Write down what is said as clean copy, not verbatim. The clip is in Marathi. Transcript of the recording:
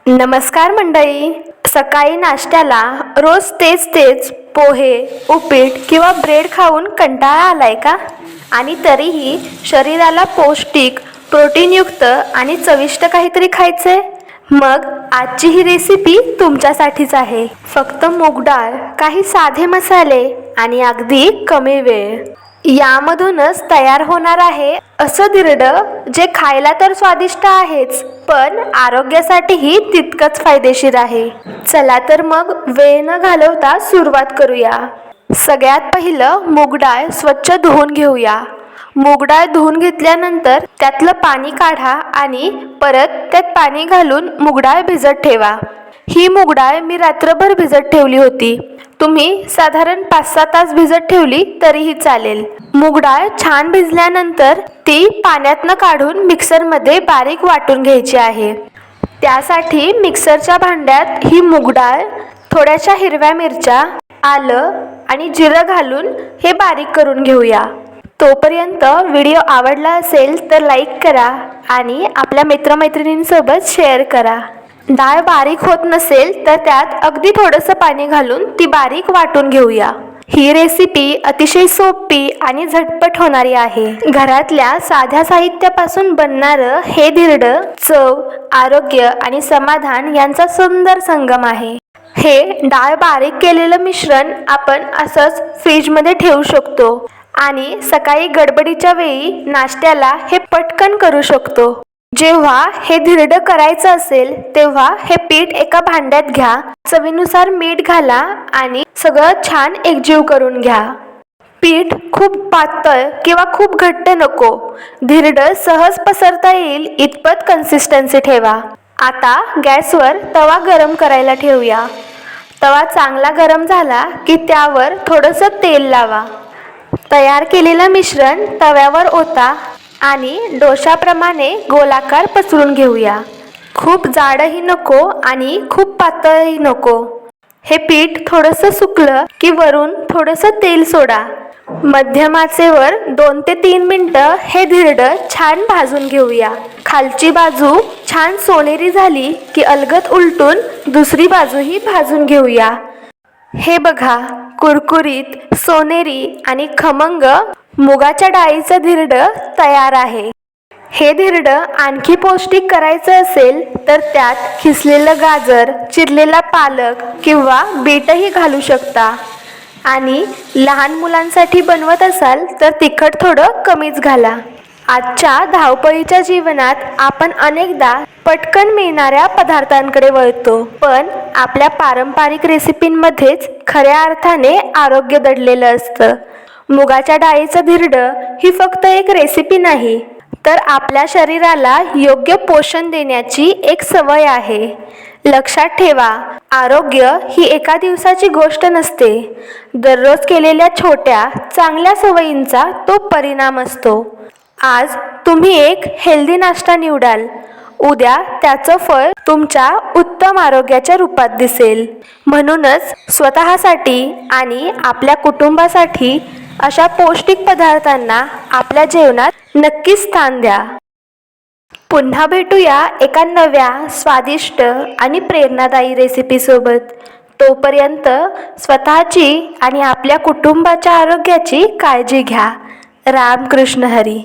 नमस्कार मंडळी. सकाळी नाश्त्याला रोज तेच तेच पोहे, उपीट किंवा ब्रेड खाऊन कंटाळा आलाय का? आणि तरीही शरीराला पौष्टिक, प्रोटीनयुक्त आणि चविष्ट काहीतरी खायचंय? मग आजची ही रेसिपी तुमच्यासाठीच आहे. फक्त मूग डाळ, काही साधे मसाले आणि अगदी कमी वेळ यामधूनच तयार होणार आहे असं धिरडं, जे खायला तर स्वादिष्ट आहेच, पण आरोग्यासाठीही तितकंच फायदेशीर आहे. चला तर मग वेळ न घालवता सुरुवात करूया. सगळ्यात पहिलं मूग डाळ स्वच्छ धुवून घेऊया. मूग डाळ धुवून घेतल्यानंतर त्यातलं पाणी काढा आणि परत त्यात पाणी घालून मूग डाळ भिजत ठेवा. ही मूग डाळ मी रात्रभर भिजत ठेवली होती. तुम्ही साधारण 5-6 तास भिजत ठेवली तरीही चालेल. मूग डाळ छान भिजल्यानंतर ती पाण्यातनं काढून मिक्सरमध्ये बारीक वाटून घ्यायची आहे. त्यासाठी मिक्सरच्या भांड्यात ही मूग डाळ, थोड्याशा हिरव्या मिरच्या, आलं आणि जिरं घालून हे बारीक करून घेऊया. तोपर्यंत व्हिडिओ आवडला असेल तर लाईक करा आणि आपल्या मित्रमैत्रिणींसोबत शेअर करा. डाळ बारीक होत नसेल तर त्यात अगदी थोडंसं पाणी घालून ती बारीक वाटून घेऊया. ही रेसिपी अतिशय सोपी आणि झटपट होणारी आहे. घरातल्या साध्या साहित्यापासून बनणारं हे धिरडं चव, आरोग्य आणि समाधान यांचा सुंदर संगम आहे. हे डाळ बारीक केलेलं मिश्रण आपण असंच फ्रीजमध्ये ठेवू शकतो आणि सकाळी गडबडीच्या वेळी नाश्त्याला हे पटकन करू शकतो. जेव्हा हे धिरडं करायचं असेल तेव्हा हे पीठ एका भांड्यात घ्या. चवीनुसार मीठ घाला आणि सगळं छान एकजीव करून घ्या. पीठ खूप पातळ किंवा खूप घट्ट नको. धिरडं सहज पसरता येईल इतपत कन्सिस्टन्सी ठेवा. आता गॅसवर तवा गरम करायला ठेवूया. तवा चांगला गरम झाला की त्यावर थोडंसं तेल लावा. तयार केलेलं मिश्रण तव्यावर ओता आणि डोशाप्रमाणे गोलाकार पसरून घेऊया. खूप जाडही नको आणि खूप पातळही नको. हे पीठ थोडंसं सुकलं की वरून थोडंसं तेल सोडा. मध्यम आचेवर 2 ते 3 मिनिटं हे धिरडं छान भाजून घेऊया. खालची बाजू छान सोनेरी झाली की अलगद उलटून दुसरी बाजूही भाजून घेऊया. हे बघा, कुरकुरीत, सोनेरी आणि खमंग मुगाच्या डाळीचं धिरडं तयार आहे. हे धिरडं आणखी पौष्टिक करायचं असेल तर त्यात खिसलेलं गाजर, चिरलेला पालक किंवा बीटही घालू शकता. आणि लहान मुलांसाठी बनवत असाल तर तिखट थोडं कमीच घाला. आजच्या धावपळीच्या जीवनात आपण अनेकदा पटकन मिळणाऱ्या पदार्थांकडे वळतो, पण आपल्या पारंपरिक रेसिपींमध्येच खऱ्या अर्थाने आरोग्य दडलेलं असतं. मुगाच्या डाळीचं धिरडं ही फक्त एक रेसिपी नाही, तर आपल्या शरीराला योग्य पोषण देण्याची एक सवय आहे. लक्षात ठेवा, आरोग्य ही एका दिवसाची गोष्ट नसते. दररोज केलेल्या छोट्या चांगल्या सवयींचा तो परिणाम असतो. आज तुम्ही एक हेल्दी नाश्ता निवडाल, उद्या त्याचं फळ तुमच्या उत्तम आरोग्याच्या रूपात दिसेल. म्हणूनच स्वतःसाठी आणि आपल्या कुटुंबासाठी अशा पौष्टिक पदार्थांना आपल्या जेवणात नक्की स्थान द्या. पुन्हा भेटूया एका नव्या, स्वादिष्ट आणि प्रेरणादायी रेसिपीसोबत. तोपर्यंत स्वतःची आणि आपल्या कुटुंबाच्या आरोग्याची काळजी घ्या. राम कृष्ण हरी.